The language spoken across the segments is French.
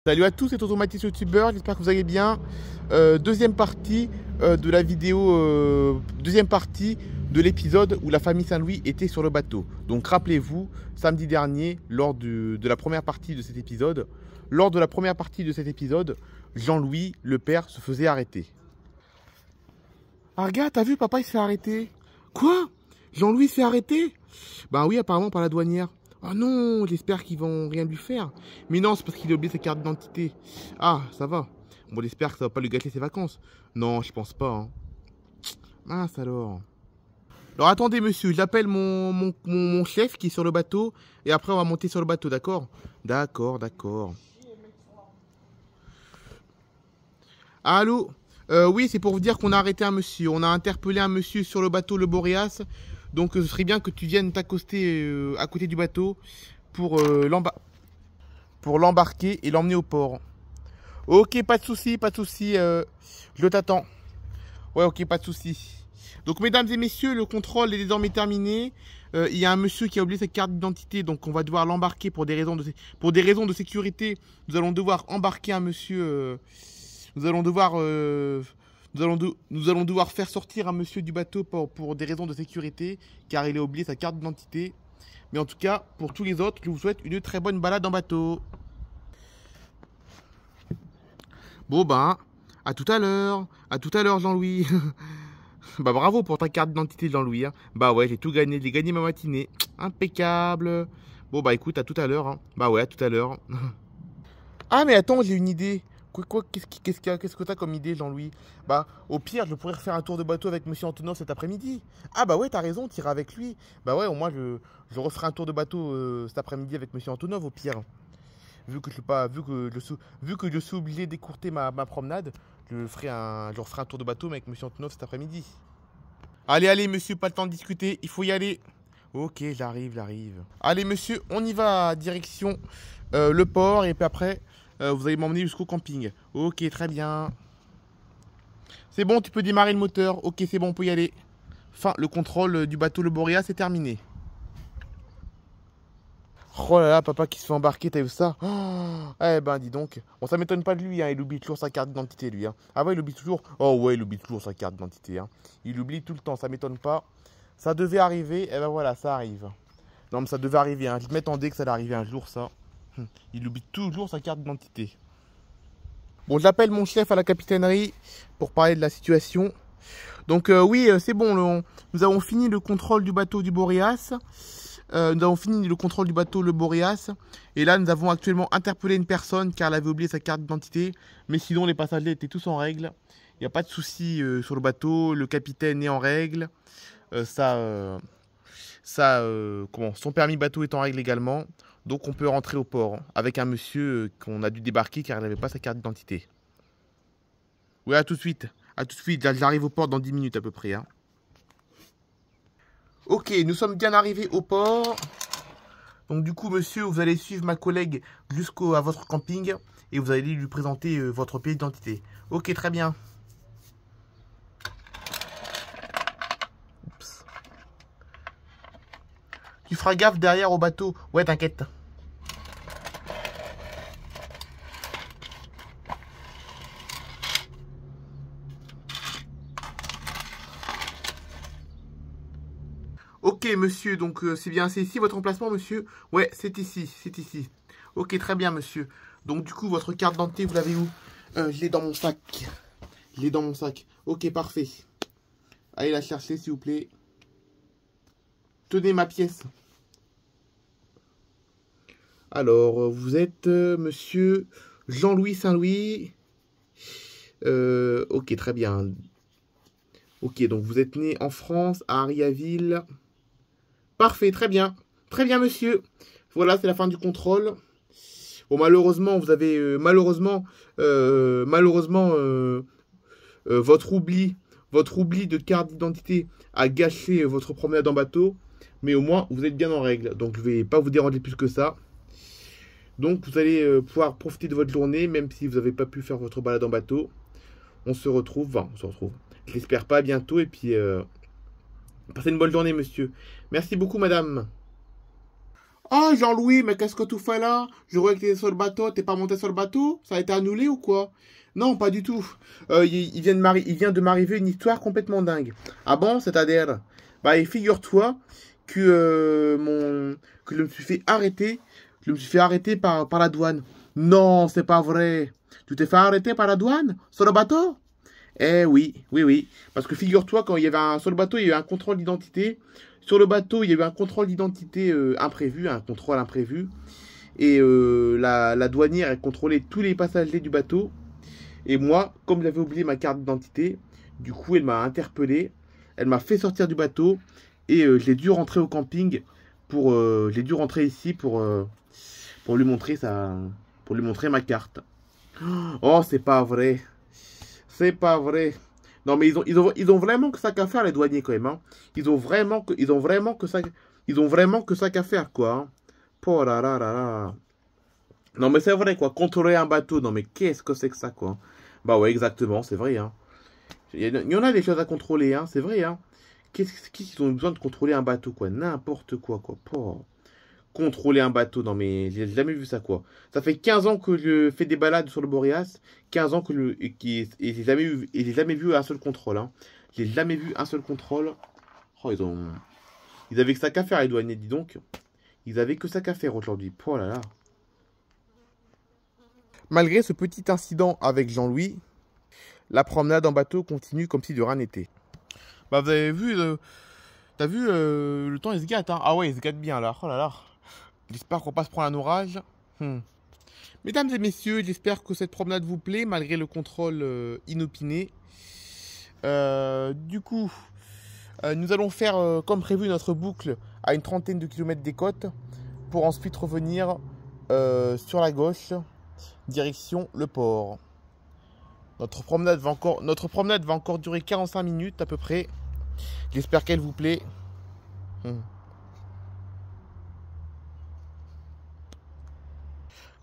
Salut à tous, c'est Automatis YouTuber, j'espère que vous allez bien. Deuxième partie de la vidéo, deuxième partie de l'épisode où la famille Saint-Louis était sur le bateau. Donc rappelez-vous, samedi dernier, de la première partie de cet épisode, Jean-Louis, le père, se faisait arrêter. Ah regarde, t'as vu, papa il se fait arrêter. Quoi? Jean-Louis se fait arrêter? Ben oui, apparemment par la douanière. Ah non, j'espère qu'ils vont rien lui faire. Mais non, c'est parce qu'il a oublié sa carte d'identité. Ah, ça va. Bon, j'espère que ça va pas lui gâcher ses vacances. Non, je pense pas. Hein. Mince alors. Alors attendez, monsieur, j'appelle mon chef qui est sur le bateau. Et après, on va monter sur le bateau, d'accord? D'accord. Allô? Oui, c'est pour vous dire qu'on a arrêté un monsieur. On a interpellé un monsieur sur le bateau Le Boréas. Donc, ce serait bien que tu viennes t'accoster à côté du bateau pour l'embarquer et l'emmener au port. Ok, pas de souci. Je t'attends. Ouais, ok, pas de souci. Donc, mesdames et messieurs, le contrôle est désormais terminé. Il y a un monsieur qui a oublié sa carte d'identité, donc on va devoir l'embarquer pour des raisons de sécurité. Nous allons devoir embarquer un monsieur. Nous allons devoir faire sortir un monsieur du bateau pour des raisons de sécurité, car il a oublié sa carte d'identité. Mais en tout cas, pour tous les autres, je vous souhaite une très bonne balade en bateau. Bon ben, à tout à l'heure Jean-Louis. Bah bravo pour ta carte d'identité Jean-Louis. Hein. Bah ouais, j'ai tout gagné, j'ai gagné ma matinée. Impeccable. Bon bah écoute, à tout à l'heure. Hein. Bah ouais, à tout à l'heure. Ah mais attends, j'ai une idée. Qu'est-ce que t'as comme idée, Jean-Louis? Bah, au pire, je pourrais refaire un tour de bateau avec Monsieur Antonov cet après-midi. Ah bah ouais, t'as raison, t'iras avec lui. Bah ouais, au moins, je referai un tour de bateau cet après-midi avec Monsieur Antonov, au pire. Vu que je suis pas, vu que je suis obligé d'écourter ma promenade, je referai un tour de bateau avec Monsieur Antonov cet après-midi. Allez, monsieur, pas le temps de discuter, il faut y aller. Ok, j'arrive. Allez, monsieur, on y va, direction le port, et puis après, vous allez m'emmener jusqu'au camping. Ok, très bien. C'est bon, tu peux démarrer le moteur. Ok, c'est bon, on peut y aller. Enfin, le contrôle du bateau Le Boréas est terminé. Oh là là, papa qui se fait embarquer, t'as vu ça? Oh, eh ben, dis donc. Bon, ça m'étonne pas de lui, hein. Il oublie toujours sa carte d'identité, lui. Hein. Ah ouais, il oublie toujours. Oh ouais, il oublie toujours sa carte d'identité. Hein. Il oublie tout le temps, ça m'étonne pas. Ça devait arriver, et ben voilà, ça arrive. Non, mais ça devait arriver. Hein. Je m'attendais que ça allait arriver un jour, ça. Il oublie toujours sa carte d'identité. Bon, j'appelle mon chef à la capitainerie pour parler de la situation. Donc oui, c'est bon, nous avons fini le contrôle du bateau du Boréas. Nous avons fini le contrôle du bateau Le Boréas. Et là, nous avons actuellement interpellé une personne car elle avait oublié sa carte d'identité. Mais sinon, les passagers étaient tous en règle. Il n'y a pas de souci sur le bateau. Le capitaine est en règle. Son permis bateau est en règle également. Donc on peut rentrer au port avec un monsieur qu'on a dû débarquer car il n'avait pas sa carte d'identité. Oui, à tout de suite. J'arrive au port dans 10 minutes à peu près. Hein. Ok, nous sommes bien arrivés au port. Donc du coup, monsieur, vous allez suivre ma collègue jusqu'à votre camping et vous allez lui présenter votre pièce d'identité. Ok, très bien. Oups. Tu feras gaffe derrière au bateau. Ouais, t'inquiète. Ok, monsieur, donc c'est ici votre emplacement, monsieur? Ouais, c'est ici. Ok, très bien, monsieur. Donc du coup, votre carte d'identité, vous l'avez où? Je l'ai dans mon sac. Ok, parfait. Allez la chercher, s'il vous plaît. Tenez ma pièce. Alors, vous êtes monsieur Jean-Louis Saint-Louis. Ok, très bien. Ok, donc vous êtes né en France, à Ariaville. Parfait, très bien. Très bien, monsieur. Voilà, c'est la fin du contrôle. Bon, malheureusement, vous avez... votre oubli de carte d'identité a gâché votre promenade en bateau. Mais au moins, vous êtes bien en règle. Donc, je ne vais pas vous déranger plus que ça. Donc, vous allez pouvoir profiter de votre journée, même si vous n'avez pas pu faire votre balade en bateau. On se retrouve. Je l'espère pas bientôt. Et puis, passez une bonne journée, monsieur. Merci beaucoup, madame. Oh, Jean-Louis, mais qu'est-ce que tu fais là? Je croyais que t'étais sur le bateau, t'es pas monté sur le bateau? Ça a été annulé ou quoi? Non, pas du tout. Il vient de m'arriver une histoire complètement dingue. Ah bon, c'est-à-dire? Bah, et figure-toi que, que je me suis fait arrêter. Je me suis fait arrêter par la douane. Non, c'est pas vrai. Tu t'es fait arrêter par la douane? Sur le bateau? Eh oui, oui, oui. Parce que figure-toi, quand il y avait sur le bateau, il y a eu un contrôle d'identité. Sur le bateau, il y a eu un contrôle d'identité imprévu, un contrôle imprévu. Et la douanière, elle contrôlait tous les passagers du bateau. Et moi, comme j'avais oublié ma carte d'identité, du coup, elle m'a interpellé. Elle m'a fait sortir du bateau. Et j'ai dû rentrer au camping. J'ai dû rentrer ici pour lui montrer pour lui montrer ma carte. Oh, c'est pas vrai. C'est pas vrai. Non, mais ils ont vraiment que ça qu'à faire, les douaniers, quand même. Hein. Ils ont vraiment que ça qu'à faire, quoi. Hein. Oh là là là là. Non, mais c'est vrai, quoi. Contrôler un bateau, non, mais qu'est-ce que c'est que ça, quoi. Bah ouais, exactement, c'est vrai, hein. Il y en a des choses à contrôler, hein, c'est vrai, hein. Qu'est-ce qu'ils ont besoin de contrôler un bateau, quoi. N'importe quoi, quoi. Oh. Contrôler un bateau, non mais j'ai jamais vu ça quoi. Ça fait 15 ans que je fais des balades sur le Boréas, 15 ans et j'ai jamais vu un seul contrôle. Hein. J'ai jamais vu un seul contrôle. Oh, ils avaient que ça qu'à faire les douaniers, dis donc. Ils avaient que ça qu'à faire aujourd'hui. Oh là là. Malgré ce petit incident avec Jean-Louis, la promenade en bateau continue comme si de rien n'était. Bah vous avez vu, t'as vu le temps il se gâte hein. Ah ouais il se gâte bien là. Oh là là. J'espère qu'on passe prendre un orage. Mesdames et messieurs, j'espère que cette promenade vous plaît, malgré le contrôle inopiné. Du coup, nous allons faire, comme prévu, notre boucle à une trentaine de kilomètres des côtes, pour ensuite revenir sur la gauche, direction le port. Notre promenade va encore durer 45 minutes à peu près. J'espère qu'elle vous plaît.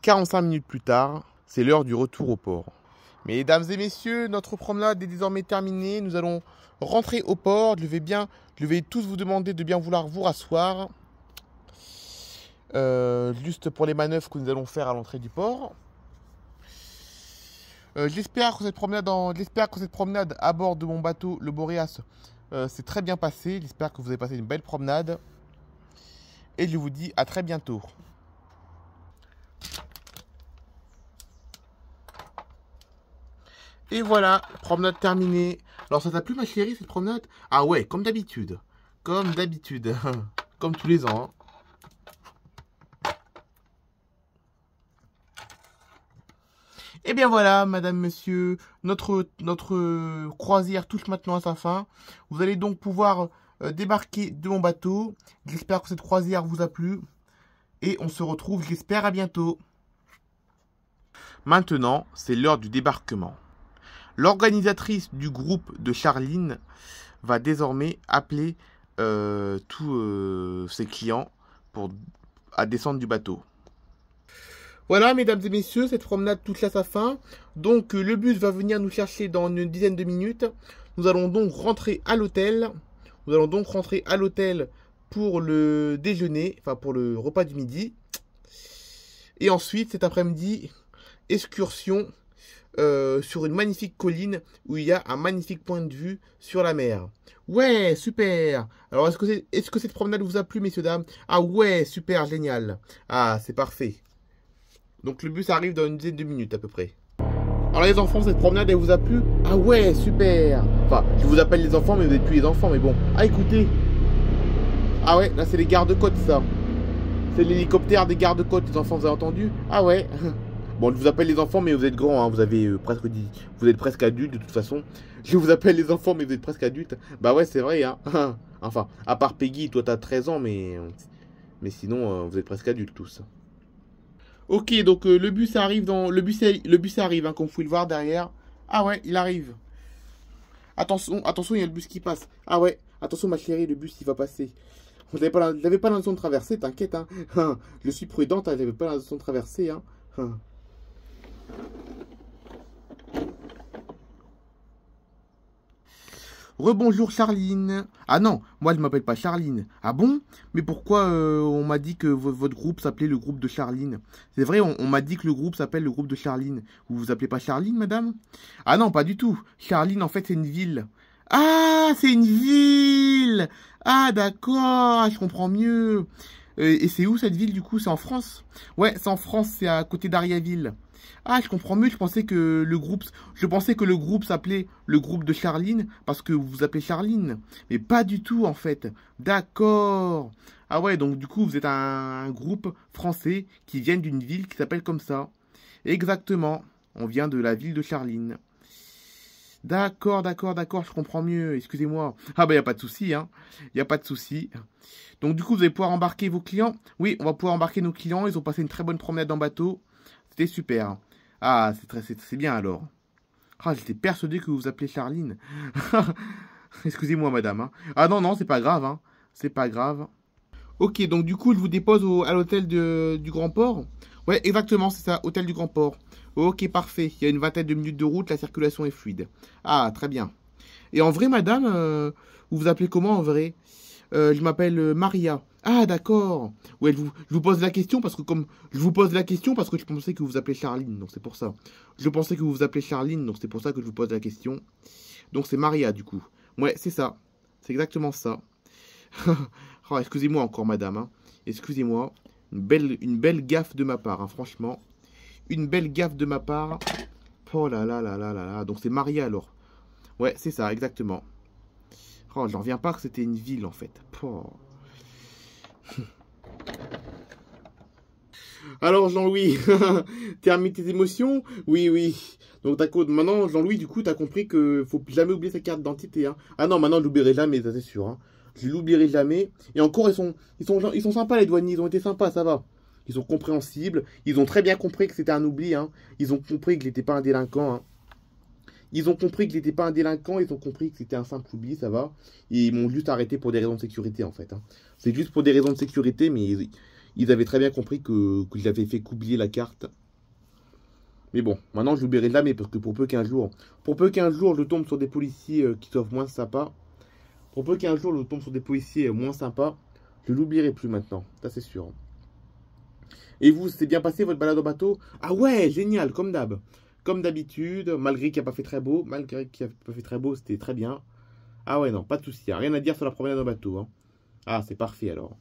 45 minutes plus tard, c'est l'heure du retour au port. Mesdames et messieurs, notre promenade est désormais terminée. Nous allons rentrer au port. Je vais tous vous demander de bien vouloir vous rasseoir. Juste pour les manœuvres que nous allons faire à l'entrée du port. J'espère que cette promenade à bord de mon bateau, le Boréas, s'est très bien passée. J'espère que vous avez passé une belle promenade. Et je vous dis à très bientôt. Et voilà, promenade terminée. Alors ça t'a plu ma chérie cette promenade? Ah ouais, comme d'habitude. Comme d'habitude. Comme tous les ans. Et bien voilà, madame, monsieur, notre croisière touche maintenant à sa fin. Vous allez donc pouvoir débarquer de mon bateau. J'espère que cette croisière vous a plu. Et on se retrouve, j'espère, à bientôt. Maintenant, c'est l'heure du débarquement. L'organisatrice du groupe de Charline va désormais appeler tous ses clients à descendre du bateau. Voilà, mesdames et messieurs, cette promenade touche à sa fin. Donc, le bus va venir nous chercher dans une dizaine de minutes. Nous allons donc rentrer à l'hôtel. Pour le déjeuner, enfin pour le repas du midi. Et ensuite, cet après-midi, excursion sur une magnifique colline où il y a un magnifique point de vue sur la mer. Ouais, super. Alors, est-ce que cette promenade vous a plu, messieurs, dames? Ah ouais, super, génial. Ah, c'est parfait. Donc, le bus arrive dans une dizaine de minutes à peu près. Alors, les enfants, cette promenade, elle vous a plu? Ah ouais, super. Enfin, je vous appelle les enfants, mais vous n'êtes plus les enfants, mais bon. Ah, écoutez. Ah ouais, là, c'est les gardes-côtes, ça. C'est l'hélicoptère des gardes-côtes, les enfants, vous avez entendu? Ah ouais. Bon, je vous appelle les enfants, mais vous êtes grands, hein. Vous avez presque dit. Vous êtes presque adultes, de toute façon. Je vous appelle les enfants, mais vous êtes presque adultes. Bah ouais, c'est vrai, hein. Enfin, à part Peggy, toi, t'as 13 ans, mais sinon, vous êtes presque adultes, tous. Ok, donc le bus arrive le bus arrive, hein, comme vous pouvez le voir derrière. Ah ouais, il arrive. Attention, il y a le bus qui passe. Ah ouais, attention, ma chérie, le bus, il va passer. Vous n'avez pas l'intention de traverser, t'inquiète, hein. Je suis prudente, hein, j'avais pas l'intention de traverser, hein. Rebonjour Charline. Ah non, moi je m'appelle pas Charline. Ah bon? Mais pourquoi on m'a dit que votre groupe s'appelait le groupe de Charline? C'est vrai, on m'a dit que le groupe s'appelle le groupe de Charline. Vous vous appelez pas Charline, madame? Ah non, pas du tout. Charline, en fait, c'est une ville. Ah, c'est une ville! Ah d'accord, ah, je comprends mieux. Et c'est où cette ville du coup? C'est en France? Ouais, c'est en France, c'est à côté d'Ariaville. Ah, je comprends mieux, je pensais que le groupe s'appelait le groupe de Charline parce que vous vous appelez Charline. Mais pas du tout en fait. D'accord. Ah ouais, donc du coup vous êtes un groupe français qui vient d'une ville qui s'appelle comme ça. Exactement. On vient de la ville de Charline. D'accord, d'accord, d'accord, je comprends mieux, excusez-moi. Ah bah y a pas de souci, hein. Y a pas de souci. Donc du coup, vous allez pouvoir embarquer vos clients. Oui, on va pouvoir embarquer nos clients, ils ont passé une très bonne promenade en bateau. C'était super. Ah, c'est bien alors. Ah, j'étais persuadé que vous vous appelez Charline. Excusez-moi, madame, hein. Ah non, non, c'est pas grave, hein. C'est pas grave. Ok, donc du coup, je vous dépose à l'hôtel du Grand Port. Ouais, exactement, c'est ça, hôtel du Grand Port. Ok, parfait. Il y a une vingtaine de minutes de route, la circulation est fluide. Ah, très bien. Et en vrai, madame, vous vous appelez comment en vrai? Je m'appelle Maria. Ah, d'accord. Ouais, je vous pose la question parce que je vous pose la question parce que je pensais que vous vous appelez Charline, donc c'est pour ça. Je pensais que vous vous appelez Charline, donc c'est pour ça que je vous pose la question. Donc c'est Maria du coup. Ouais, c'est ça. C'est exactement ça. Oh, excusez-moi encore, madame, hein. Excusez-moi. Une belle gaffe de ma part, hein, franchement. Une belle gaffe de ma part. Oh là là là là là là. Donc c'est Maria alors. Ouais, c'est ça, exactement. Oh, j'en reviens pas que c'était une ville en fait. Oh. Alors Jean-Louis, termine tes émotions? Oui, oui. Donc maintenant, Jean-Louis, du coup, t'as compris que faut jamais oublier sa carte d'identité. Hein. Ah non, maintenant je l'oublierai jamais, ça c'est sûr. Hein. Je l'oublierai jamais. Et encore, ils sont sympas les douaniers, ils ont été sympas, ça va. Ils sont compréhensibles. Ils ont très bien compris que c'était un oubli. Hein. Ils ont compris qu'il n'était pas un délinquant. Hein. Ils ont compris qu'il n'était pas un délinquant, ils ont compris que c'était un simple oubli, ça va. Et ils m'ont juste arrêté pour des raisons de sécurité, en fait. Hein. C'est juste pour des raisons de sécurité, mais ils avaient très bien compris que j'avais fait qu'oublier la carte. Mais bon, maintenant je l'oublierai jamais, parce que pour peu qu'un jour je tombe sur des policiers qui sont moins sympas, pour peu qu'un jour je tombe sur des policiers moins sympas, je l'oublierai plus maintenant, ça c'est sûr. Et vous, c'était bien passé votre balade au bateau? Ah ouais, génial, comme d'hab. Comme d'habitude, malgré qu'il n'y a pas fait très beau, c'était très bien. Ah ouais, non, pas de souci, rien à dire sur la promenade en bateau. Hein. Ah, c'est parfait alors.